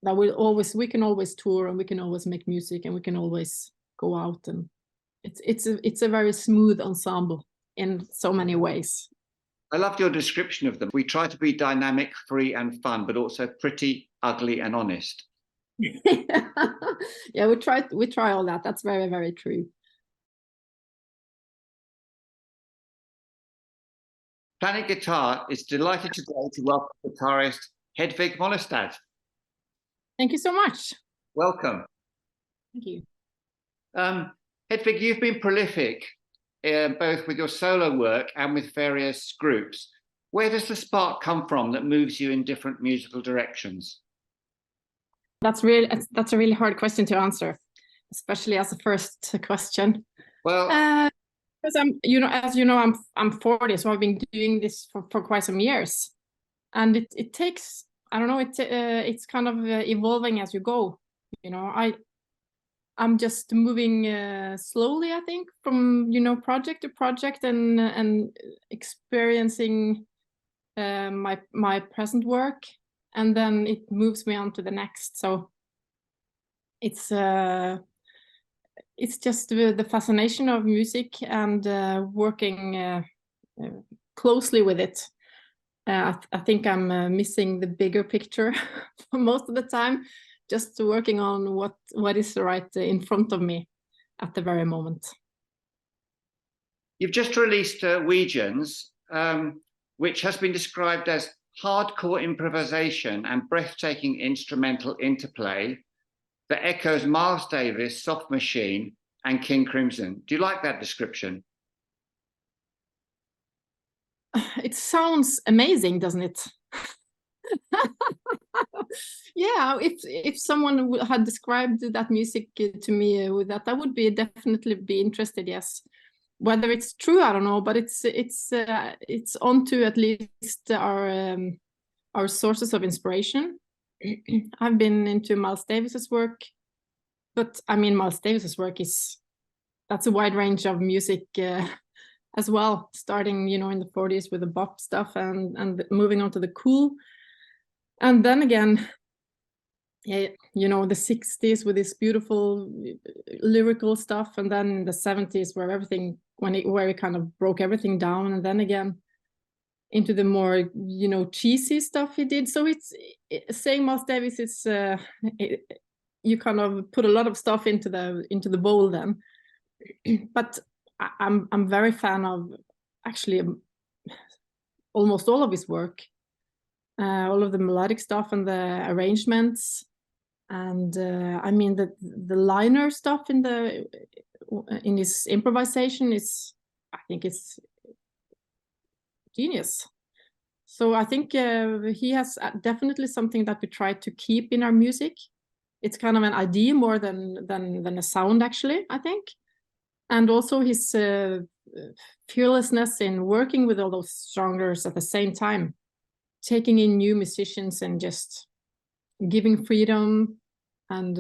that we can always tour, and we can always make music, and we can always go out, and it's a very smooth ensemble in so many ways. I loved your description of them. We try to be dynamic, free, and fun, but also pretty, ugly, and honest. Yeah, we try all that. That's very, very true. Planet Guitar is delighted today to welcome guitarist Hedvig Mollestad. Thank you so much. Welcome. Thank you. Hedvig, you've been prolific both with your solo work and with various groups. Where does the spark come from that moves you in different musical directions? That's a really hard question to answer, especially as a first question. Well, because I'm 40, so I've been doing this for quite some years, and it takes, I don't know, it's kind of evolving as you go. I'm just moving slowly, I think, from project to project, and experiencing my present work, and then it moves me on to the next. So it's just the fascination of music, and working closely with it. I think I'm missing the bigger picture for most of the time, just working on what is right in front of me at the very moment. You've just released Norwegians, which has been described as hardcore improvisation and breathtaking instrumental interplay that echoes Miles Davis, Soft Machine, and King Crimson. Do you like that description? It sounds amazing, doesn't it? Yeah, if someone had described that music to me with that, I would definitely be interested. Yes, whether it's true, I don't know, but it's onto at least our sources of inspiration. I've been into Miles Davis's work, but I mean, Miles Davis's work that's a wide range of music as well, starting in the 40s with the bop stuff, and moving on to the cool, and then again, yeah, the 60s with this beautiful lyrical stuff, and then the 70s where it kind of broke everything down, and then again into the more cheesy stuff he did. So saying Miles Davis is you kind of put a lot of stuff into the bowl then. But I'm very fan of actually almost all of his work, all of the melodic stuff and the arrangements, and I mean the liner stuff in his improvisation I think it's genius. So I think he has definitely something that we try to keep in our music. It's kind of an idea more than a sound, actually, I think. And also his fearlessness in working with all those genres at the same time, taking in new musicians and just giving freedom, and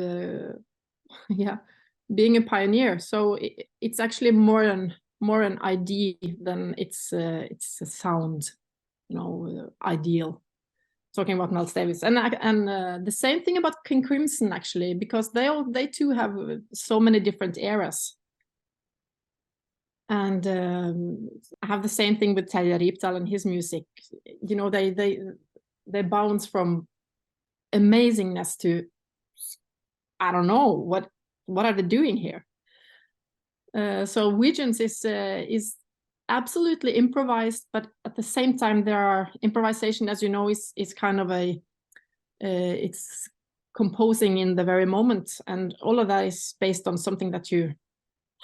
yeah, being a pioneer. So it's actually more an idea than it's a sound, ideal. Talking about Miles Davis, and the same thing about King Crimson, actually, because they too have so many different eras. And I have the same thing with Terje Ripdal and his music. They bounce from amazingness to, I don't know, what are they doing here? So Norwegians is absolutely improvised, but at the same time there are improvisation, as you know, is kind of it's composing in the very moment, and all of that is based on something that you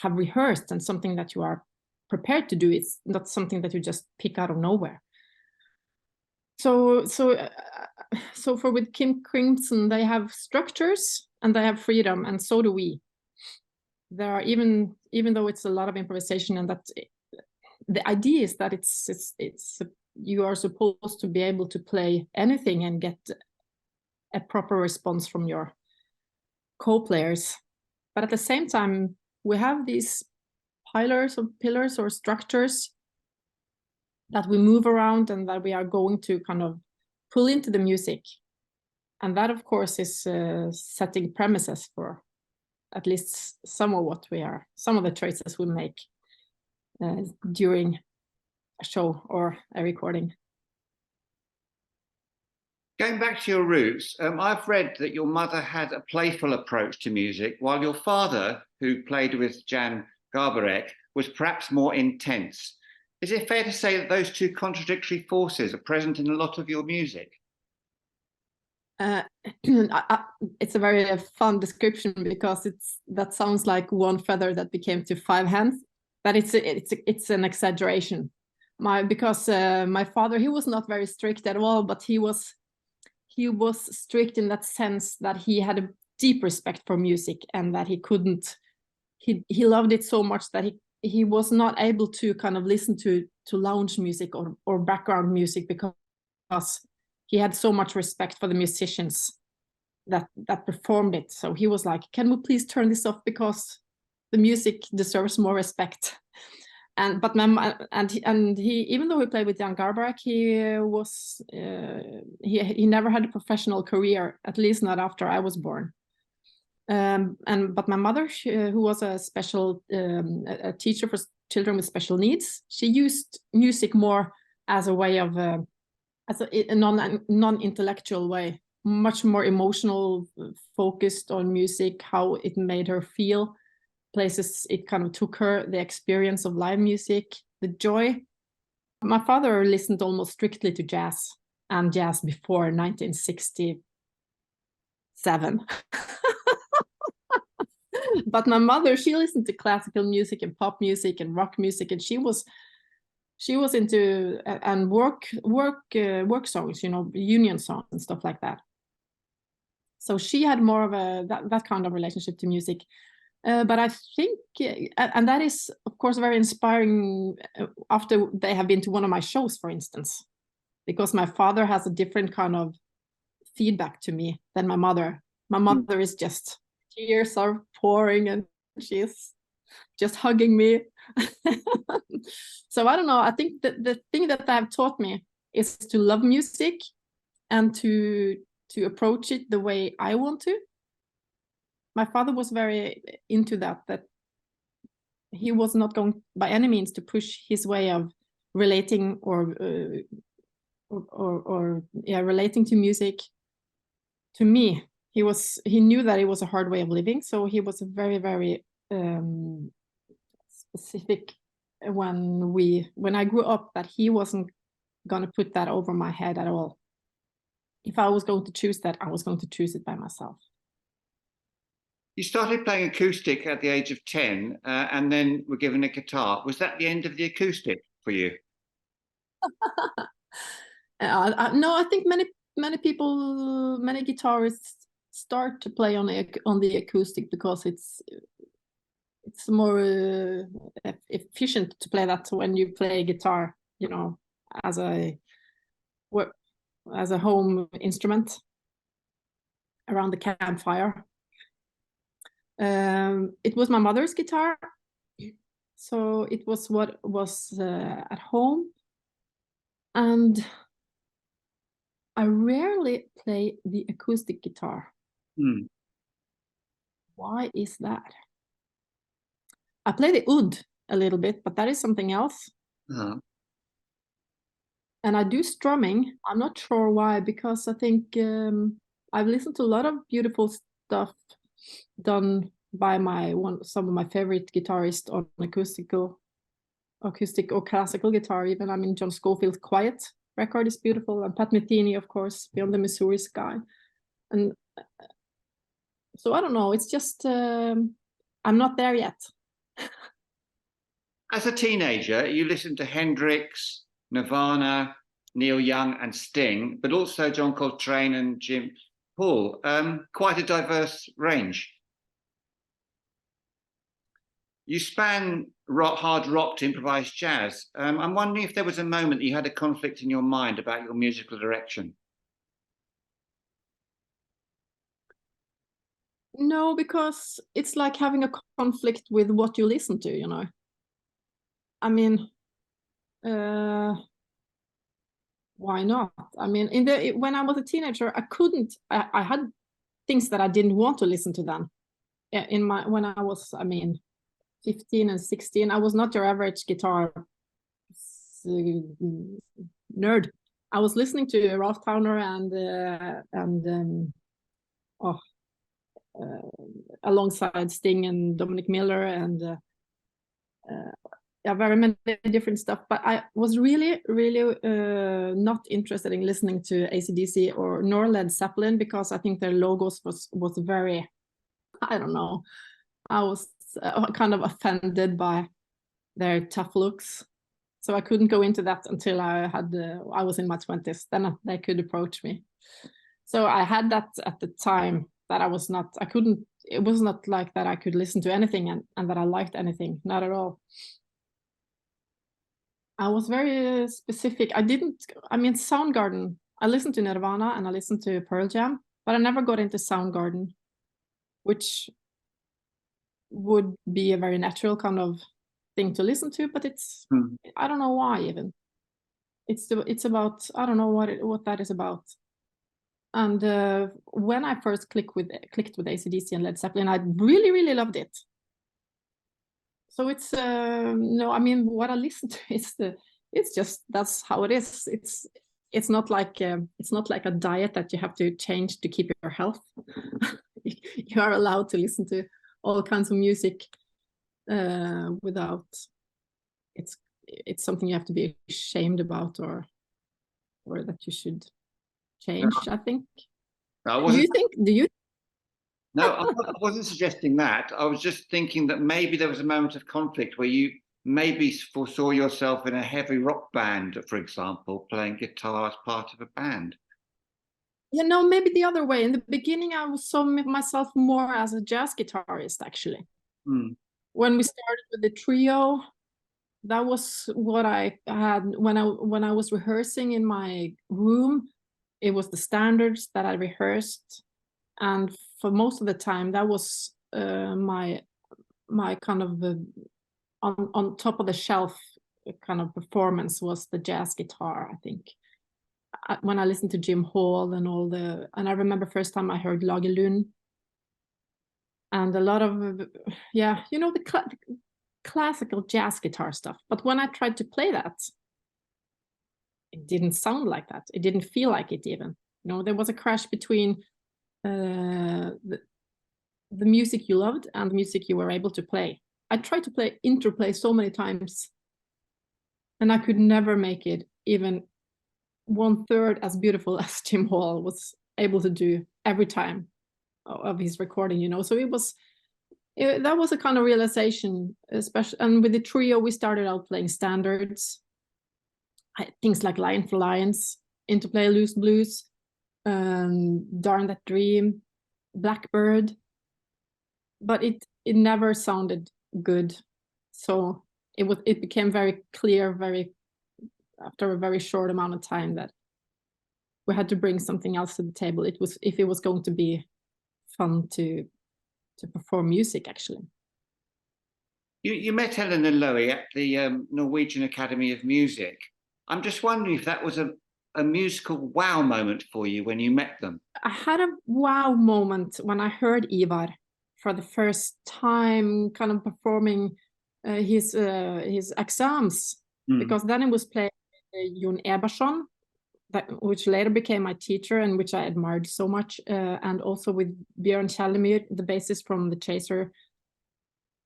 have rehearsed and something that you are prepared to do. It's not something that you just pick out of nowhere. So for with King Crimson, they have structures and they have freedom, and so do we. There are even though it's a lot of improvisation, and that the idea is that it's you are supposed to be able to play anything and get a proper response from your co-players, but at the same time we have these pillars or structures that we move around and that we are going to kind of pull into the music. And that, of course, is setting premises for at least some of what we are, some of the choices we make during a show or a recording. Going back to your roots, I've read that your mother had a playful approach to music, while your father, who played with Jan Garbarek, was perhaps more intense. Is it fair to say that those two contradictory forces are present in a lot of your music? It's a very fun description, because that sounds like one feather that became to 5 hands. But it's an exaggeration. Because my father, he was not very strict at all, but he was strict in that sense that he had a deep respect for music, and that he loved it so much that he was not able to kind of listen to lounge music or background music, because he had so much respect for the musicians that performed it. So he was like, can we please turn this off, because the music deserves more respect. But he, even though he played with Jan Garbarek, he never had a professional career, at least not after I was born. But my mother, who was a a teacher for children with special needs, she used music more as a way of as a non-intellectual way, much more emotional, focused on music, how it made her feel, places it kind of took her, the experience of live music, the joy. My father listened almost strictly to jazz, and jazz before 1967. But my mother, she listened to classical music and pop music and rock music, and she was into and work songs, union songs and stuff like that. So she had more of that kind of relationship to music. But I think, and that is, of course, very inspiring after they have been to one of my shows, for instance, because my father has a different kind of feedback to me than my mother. My mother is just, tears are pouring and she's just hugging me. So I don't know. I think that the thing that they have taught me is to love music and to approach it the way I want to. My father was very into that he was not going by any means to push his way of relating or relating to music to me. He knew that it was a hard way of living, so he was very, very specific when I grew up, that he wasn't going to put that over my head at all. If I was going to choose that, I was going to choose it by myself. You started playing acoustic at the age of 10, and then were given a guitar. Was that the end of the acoustic for you? No, I think many people, many guitarists start to play on the acoustic because it's more efficient to play that when you play guitar, as a home instrument around the campfire. It was my mother's guitar, so it was what was at home, and I rarely play the acoustic guitar. Why is that? I play the oud a little bit, but that is something else. And I do strumming. I'm not sure why, because I think I've listened to a lot of beautiful stuff done by some of my favorite guitarists on acoustic or classical guitar even. I mean, John Scofield's Quiet record is beautiful, and Pat Metheny, of course, Beyond the Missouri Sky. And so I don't know, it's just I'm not there yet. As a teenager, you listened to Hendrix, Nirvana, Neil Young and Sting, but also John Coltrane and Jim Paul. Quite a diverse range. You span hard rock to improvised jazz. I'm wondering if there was a moment you had a conflict in your mind about your musical direction. No, because it's like having a conflict with what you listen to, I mean, why not? I mean, when I was a teenager, I had things that I didn't want to listen to then. When I was, I mean, 15 and 16, I was not your average guitar nerd. I was listening to Ralph Towner alongside Sting and Dominic Miller and very many different stuff. But I was really not interested in listening to AC/DC nor Led Zeppelin, because I think their logos was very, I don't know, I was kind of offended by their tough looks. So I couldn't go into that until I was in my 20s. Then they could approach me. So I had that at the time, that it was not like that I could listen to anything and that I liked anything, not at all. I was very specific. Soundgarden, I listened to Nirvana and I listened to Pearl Jam, but I never got into Soundgarden, which would be a very natural kind of thing to listen to, but I don't know why even. It's about, I don't know what that is about. And when I first clicked with AC/DC and Led Zeppelin, I really loved it. So it's what I listen to it's just, that's how it is. It's not like a diet that you have to change to keep your health. You are allowed to listen to all kinds of music without it's something you have to be ashamed about or that you should change, I think. Do you? No, I wasn't suggesting that. I was just thinking that maybe there was a moment of conflict where you maybe foresaw yourself in a heavy rock band, for example, playing guitar as part of a band. Maybe the other way. In the beginning, I saw myself more as a jazz guitarist, actually. When we started with the trio, that was what I had when I was rehearsing in my room. It was the standards that I rehearsed, and for most of the time that was my kind of on top of the shelf kind of performance was the jazz guitar. I think when I listened to Jim Hall and I remember first time I heard Lagerlund and a lot of the classical jazz guitar stuff. But when I tried to play that, it didn't sound like that. It didn't feel like it even. There was a crash between the music you loved and the music you were able to play. I tried to interplay so many times, and I could never make it even 1/3 as beautiful as Jim Hall was able to do every time of his recording. So that was a kind of realization, especially. And with the trio, we started out playing standards, things like Lion for Lions, Interplay Loose Blues, Darn That Dream, Blackbird, but it never sounded good. So it became very clear after a very short amount of time that we had to bring something else to the table. If it was going to be fun to perform music, actually. You met Helen and Loie at the Norwegian Academy of Music. I'm just wondering if that was a musical wow moment for you when you met them. I had a wow moment when I heard Ivar for the first time, kind of performing his exams, because then it was played Jon Eberson, which later became my teacher and which I admired so much, and also with Björn Kjellmyr, the bassist from the Chaser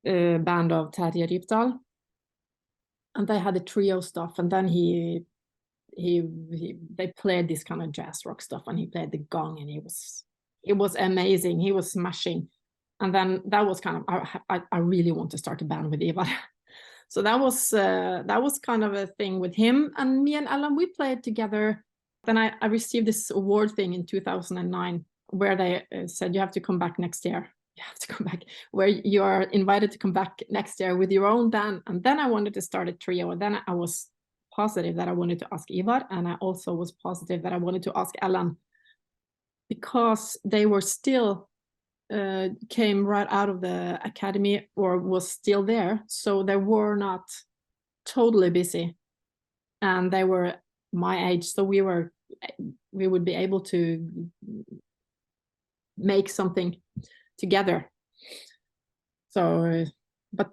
band of Terje Rypdal. And they had a trio stuff, and then they played this kind of jazz rock stuff, and he played the gong, and it was amazing. He was smashing. And then that was kind of, I really want to start a band with Ivar. So that was kind of a thing with him. And me and Ellen, we played together. Then I received this award thing in 2009, where they said, you have to come back next year. You have to come back, where you are invited to come back next year with your own band. And then I wanted to start a trio. And then I was positive that I wanted to ask Ivar. And I also was positive that I wanted to ask Ellen, because they were still came right out of the academy or was still there. So they were not totally busy. And they were my age, so we would be able to make something together. So, but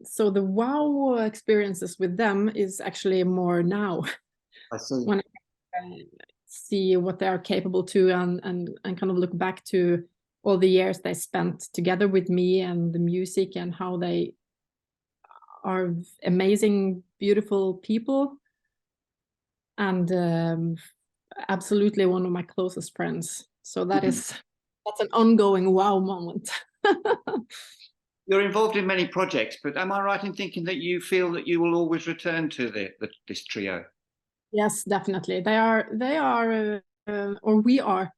so the wow experiences with them is actually more now. I see. When I see what they are capable to, and kind of look back to all the years they spent together with me and the music, and how they are amazing, beautiful people, and absolutely one of my closest friends. So that's an ongoing wow moment. You're involved in many projects, but am I right in thinking that you feel that you will always return to this trio? Yes, definitely. They are, or we are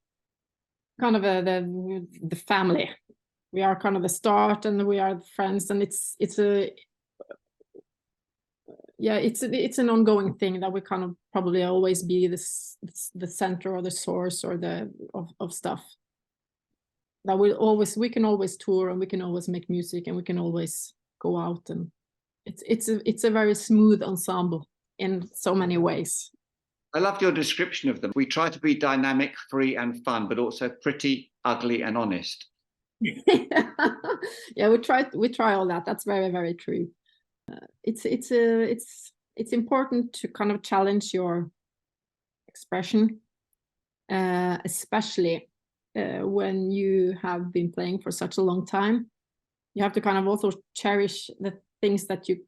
kind of the family. We are kind of the start, and we are friends, and it's an ongoing thing that we kind of probably always be the center or the source or of stuff. That we can always tour, and we can always make music, and we can always go out, and it's a very smooth ensemble in so many ways. I loved your description of them. We try to be dynamic, free, and fun, but also pretty, ugly, and honest. Yeah, we try all that. That's very, very true. It's important to kind of challenge your expression, especially when you have been playing for such a long time. You have to kind of also cherish the things that you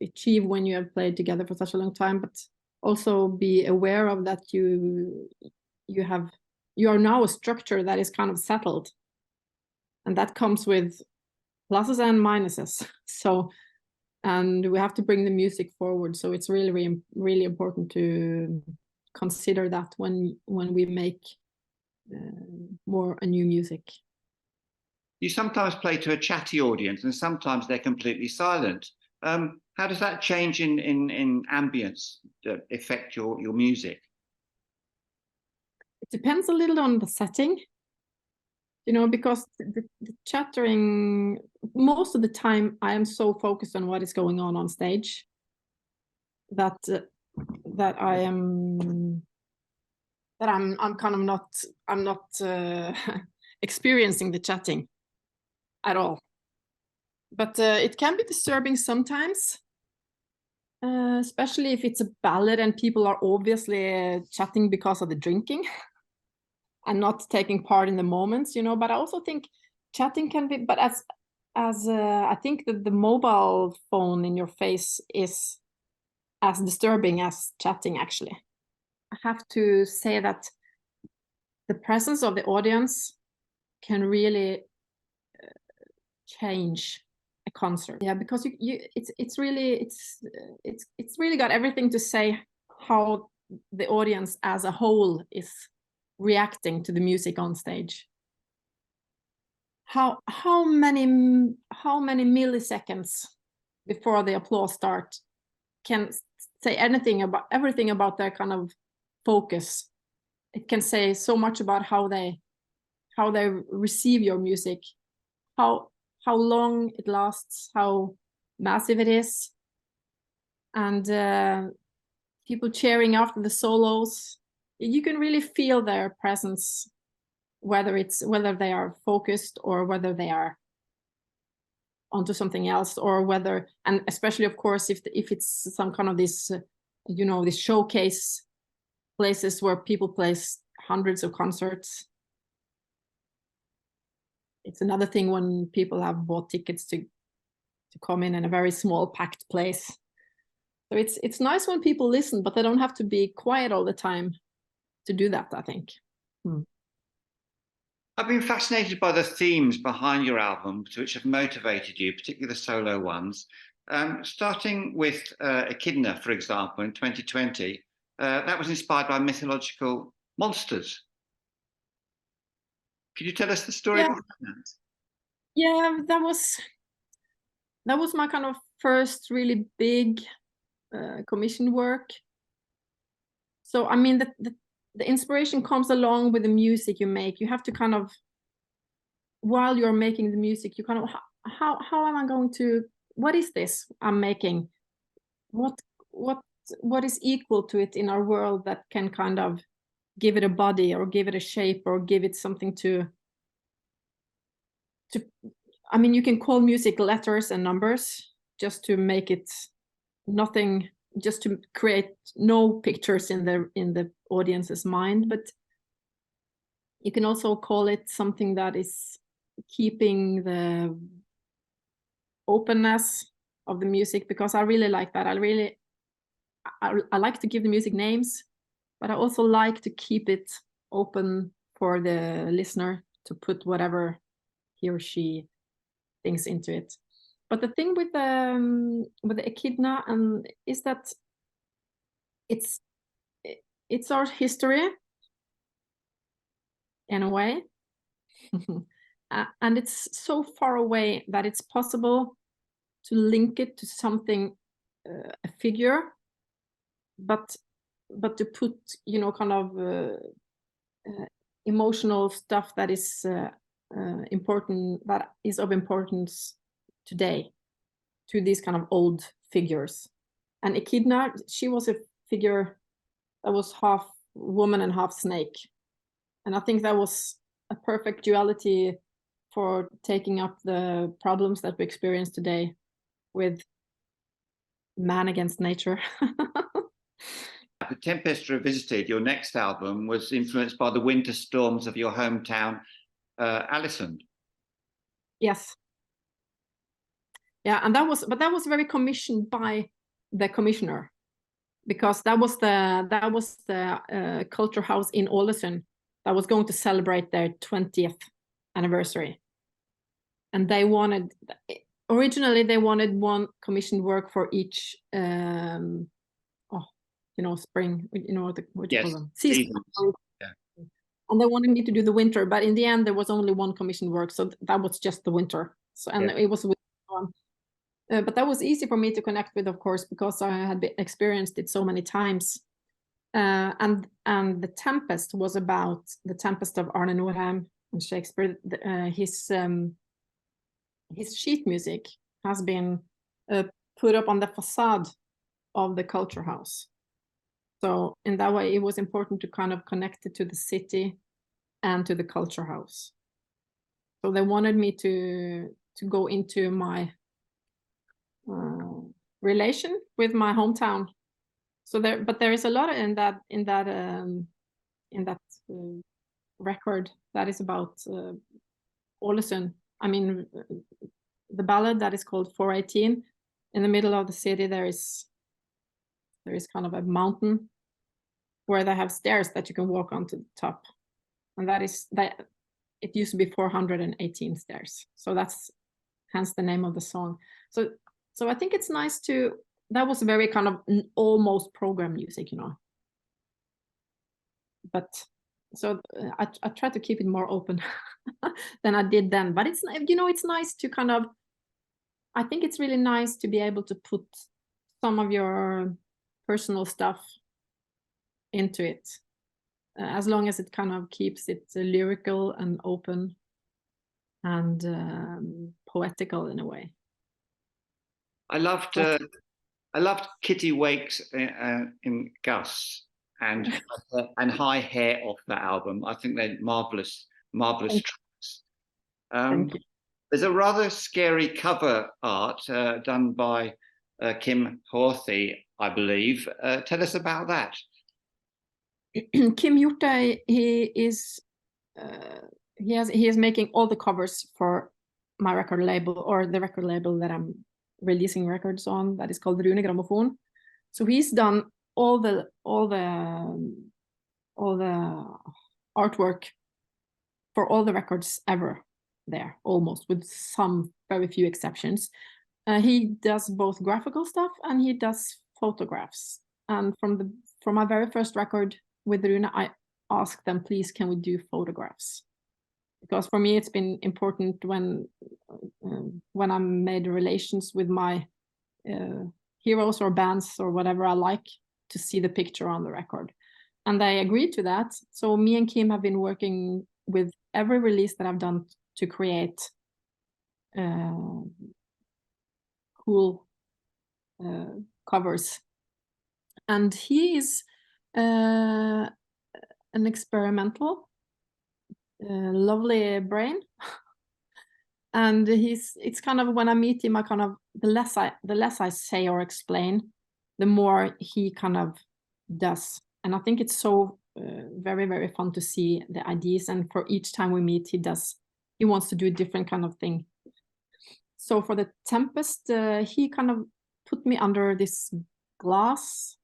achieve when you have played together for such a long time, but also be aware of that you are now a structure that is kind of settled, and that comes with pluses and minuses. So, and we have to bring the music forward. So it's really, really, really important to consider that when we make more new music. You sometimes play to a chatty audience, and sometimes they're completely silent. How does that change in ambience affect your music? It depends a little on the setting, you know, because the chattering, most of the time I am so focused on what is going on stage that I'm kind of not experiencing the chatting at all. But it can be disturbing sometimes, especially if it's a ballad and people are obviously chatting because of the drinking and not taking part in the moments, you know. But I also think chatting can be, but as I think that the mobile phone in your face is as disturbing as chatting, actually. I have to say that the presence of the audience can really change a concert. Yeah, because it's really got everything to say how the audience as a whole is reacting to the music on stage. How many milliseconds before the applause start can say everything about their kind of focus. It can say so much about how they receive your music, how long it lasts, how massive it is, and people cheering after the solos. You can really feel their presence, whether they are focused or whether they are onto something else, or whether, and especially of course if it's some kind of this this showcase places where people play hundreds of concerts. It's another thing when people have bought tickets to come in a very small packed place. So it's nice when people listen, but they don't have to be quiet all the time to do that, I think. I've been fascinated by the themes behind your albums, which have motivated you, particularly the solo ones. Starting with Echidna, for example, in 2020, that was inspired by mythological monsters. Could you tell us the story behind that? Yeah, that was my kind of first really big commission work. So I mean, the inspiration comes along with the music you make. You have to kind of, while you're making the music, you kind of, how am I going to, what is this I'm making? What what is equal to it in our world that can kind of give it a body or give it a shape or give it something to I mean, you can call music letters and numbers just to make it nothing, just to create no pictures in the audience's mind, but you can also call it something that is keeping the openness of the music, because I really like that. I like to give the music names, but I also like to keep it open for the listener to put whatever he or she thinks into it. But the thing with the echidna is that it's our history in a way, and it's so far away that it's possible to link it to something, a figure, but to put, you know, kind of emotional stuff that is important, that is of importance today to these kind of old figures. And Echidna, she was a figure that was half woman and half snake, and I think that was a perfect duality for taking up the problems that we experience today with man against nature. The Tempest Revisited, your next album, was influenced by the winter storms of your hometown, Allison. Yes. Yeah, and that was very commissioned by the commissioner, because that was the culture house in Ålesund that was going to celebrate their 20th anniversary, and originally they wanted one commissioned work for each spring, what you call them? Season. Yeah. And they wanted me to do the winter, but in the end there was only one commissioned work, so that was just the winter. So it was one. But that was easy for me to connect with, of course, because I had experienced it so many times. And the Tempest was about the Tempest of Arne Nordheim and Shakespeare. His sheet music has been put up on the facade of the culture house. So in that way, it was important to kind of connect it to the city and to the culture house. So they wanted me to go into my relation with my hometown. So there is a lot in that record that is about Ålesund. I mean, the ballad that is called 418. In the middle of the city, there is kind of a mountain where they have stairs that you can walk onto the top, and that it used to be 418 stairs. So that's hence the name of the song. So I think it's nice that was very kind of almost program music, you know. But so I try to keep it more open than I did then. But it's nice to kind of, I think it's really nice to be able to put some of your personal stuff into it, as long as it kind of keeps it lyrical and open and poetical in a way. I loved Kitty Wakes in Gus and High Hair off that album. I think they're marvelous tracks. Thank you. There's a rather scary cover art done by Kim Horthy, I believe. Tell us about that. Kim Hjortøy, he is making all the covers for my record label, or the record label that I'm releasing records on, that is called Rune Gramophone. So he's done all the artwork for all the records ever there, almost, with some very few exceptions. He does both graphical stuff and he does photographs. And from my very first record with Rune, I asked them, please, can we do photographs? Because for me, it's been important when I made relations with my heroes or bands or whatever I like, to see the picture on the record. And they agreed to that. So me and Kim have been working with every release that I've done to create cool covers And he is an experimental, lovely brain. And it's kind of, when I meet him, I kind of, the less I say or explain, the more he kind of does. And I think it's so very, very fun to see the ideas. And for each time we meet, he wants to do a different kind of thing. So for the Tempest, he kind of put me under this glass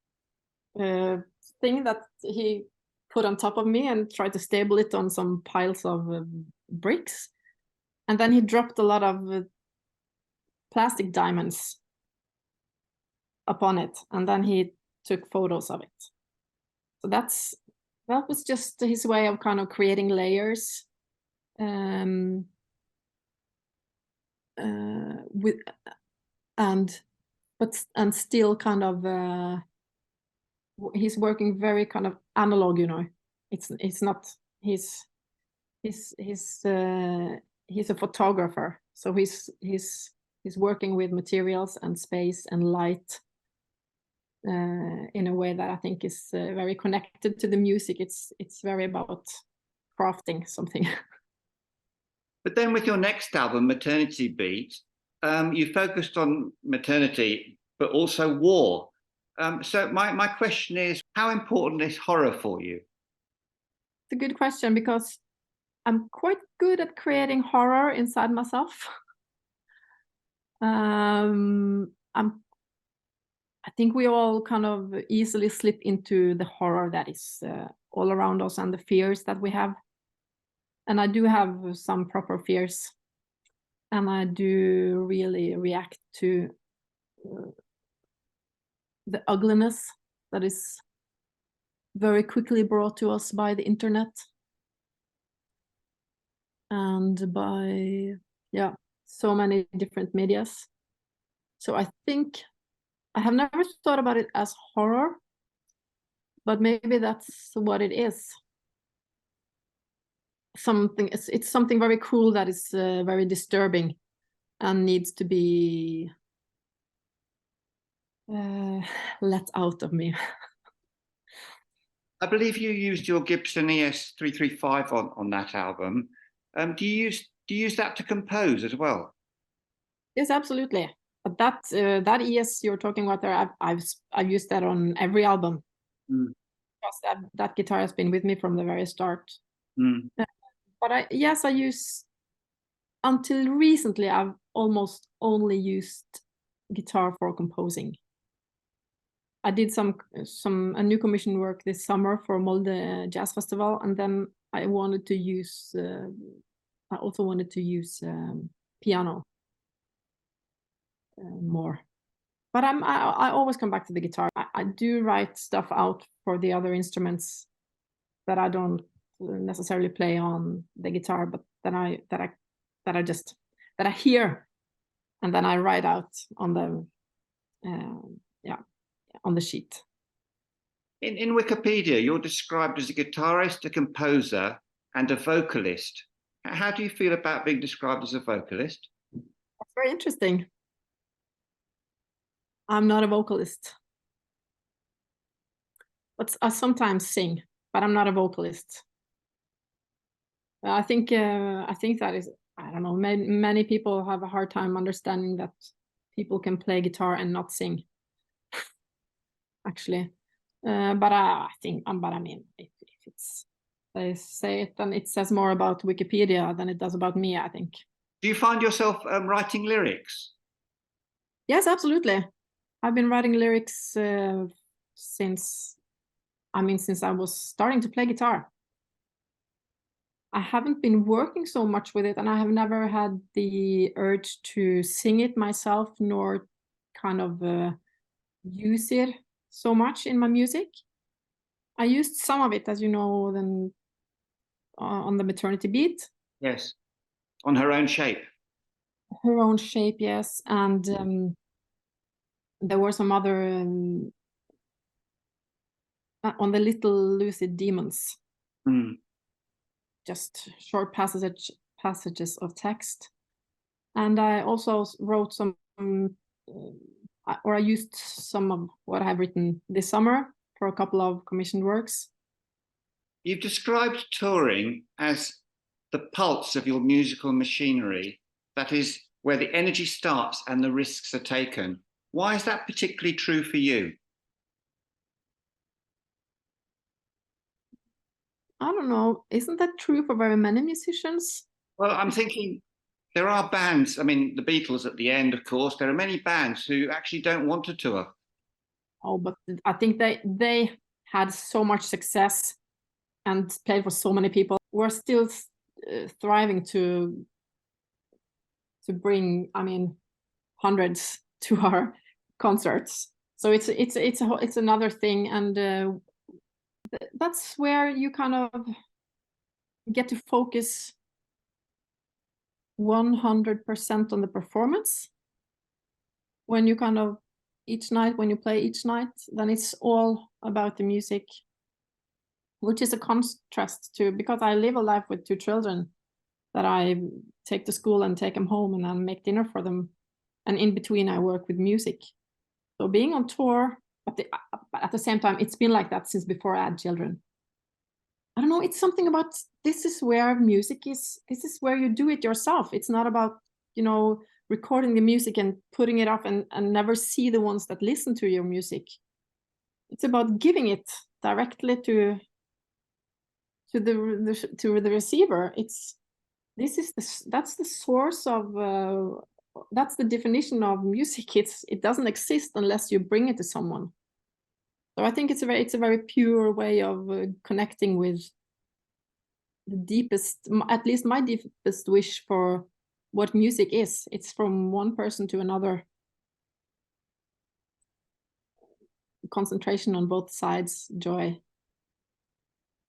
thing that he put on top of me and tried to stable it on some piles of bricks. And then he dropped a lot of plastic diamonds upon it. And then he took photos of it. So that was just his way of kind of creating layers and still kind of he's working very kind of analog, you know. It's not he's a photographer, so he's working with materials and space and light in a way that I think is very connected to the music. It's very about crafting something. But then with your next album, Maternity Beat, you focused on maternity, but also war. So my question is, how important is horror for you? It's a good question, because I'm quite good at creating horror inside myself. I think we all kind of easily slip into the horror that is all around us and the fears that we have. And I do have some proper fears. And I do really react to the ugliness that is very quickly brought to us by the internet. And by, so many different medias. So I think I have never thought about it as horror, but maybe that's what it is. It's something very cool that is very disturbing and needs to be let out of me. I believe you used your Gibson ES335 on that album. Do you use that to compose as well? Yes, absolutely. But that ES you're talking about there, I've used that on every album. Because that guitar has been with me from the very start. But I use, until recently, I've almost only used guitar for composing. I did a new commission work this summer for Molde Jazz Festival, and then I wanted to use. I also wanted to use piano more, but I always come back to the guitar. I do write stuff out for the other instruments that I don't necessarily play on the guitar, but that I hear, and then I write out on the on the sheet. In Wikipedia, you're described as a guitarist, a composer, and a vocalist. How do you feel about being described as a vocalist? That's very interesting. I'm not a vocalist, but I sometimes sing, but I'm not a vocalist. I think that is, I don't know, many people have a hard time understanding that people can play guitar and not sing. Actually, but I mean, if they say it, then it says more about Wikipedia than it does about me, I think. Do you find yourself writing lyrics? Yes, absolutely. I've been writing lyrics since I was starting to play guitar. I haven't been working so much with it, and I have never had the urge to sing it myself, nor kind of use it so much in my music. I used some of it, as you know, then on the Maternity Beat. Yes, on Her Own Shape. Her Own Shape, yes, and there were some other on the Little Lucid Demons. Just short passages of text. And I also wrote some I used some of what I've written this summer for a couple of commissioned works. You've described touring as the pulse of your musical machinery, that is where the energy starts and the risks are taken. Why is that particularly true for you? I don't know. Isn't that true for very many musicians? Well, I'm thinking there are bands, I mean, the Beatles at the end, of course, there are many bands who actually don't want to tour. Oh, but I think they had so much success and played for so many people. We're still thriving to bring, I mean, hundreds to our concerts. So it's another thing, and that's where you kind of get to focus 100% on the performance. When you kind of when you play each night, then it's all about the music, which is a contrast to, because I live a life with 2 children that I take to school and take them home and then make dinner for them. And in between I work with music. So being on tour, but at the same time, it's been like that since before I had children. I don't know, it's something about, this is where music is, this is where you do it yourself. It's not about, you know, recording the music and putting it up and never see the ones that listen to your music. It's about giving it directly to the receiver. That's the source of, that's the definition of music. It doesn't exist unless you bring it to someone. So I think it's a very pure way of connecting with the deepest, at least my deepest wish for what music is. It's from one person to another. Concentration on both sides, joy,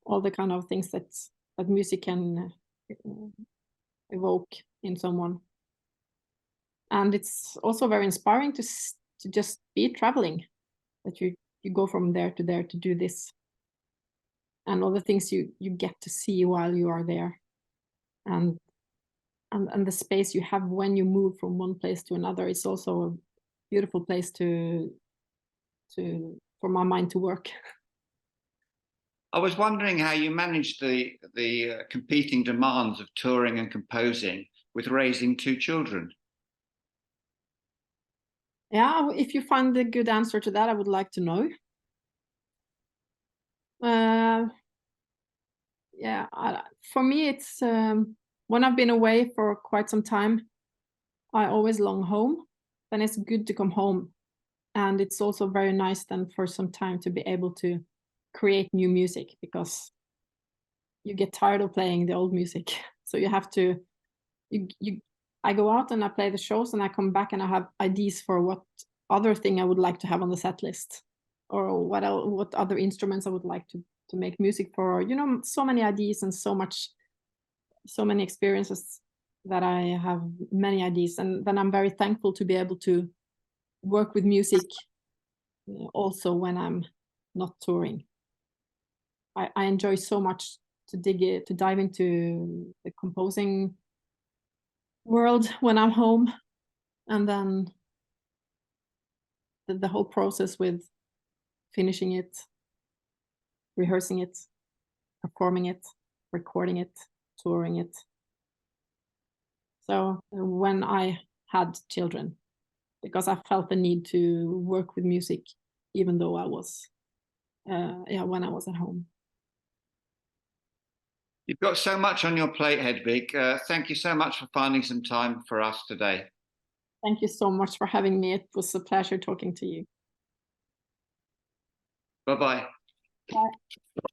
all the kind of things that music can evoke in someone. And it's also very inspiring to just be traveling, that you go from there to there to do this, and all the things you get to see while you are there, and the space you have when you move from one place to another. It's also a beautiful place for my mind to work. I was wondering how you managed the competing demands of touring and composing with raising 2 children. Yeah, if you find a good answer to that, I would like to know. Yeah, for me, it's when I've been away for quite some time, I always long home. Then it's good to come home, and it's also very nice then for some time to be able to create new music, because you get tired of playing the old music. So you have to, I go out and I play the shows, and I come back and I have ideas for what other thing I would like to have on the set list, or what other instruments I would like to make music for. You know, so many ideas and so many experiences that I have many ideas. And then I'm very thankful to be able to work with music also when I'm not touring. I enjoy so much to dive into the composing world when I'm home, and then the whole process with finishing it, rehearsing it, performing it, recording it, touring it. So when I had children, because I felt the need to work with music, even though I was, when I was at home. You've got so much on your plate, Hedvig. Thank you so much for finding some time for us today. Thank you so much for having me. It was a pleasure talking to you. Bye-bye. Bye.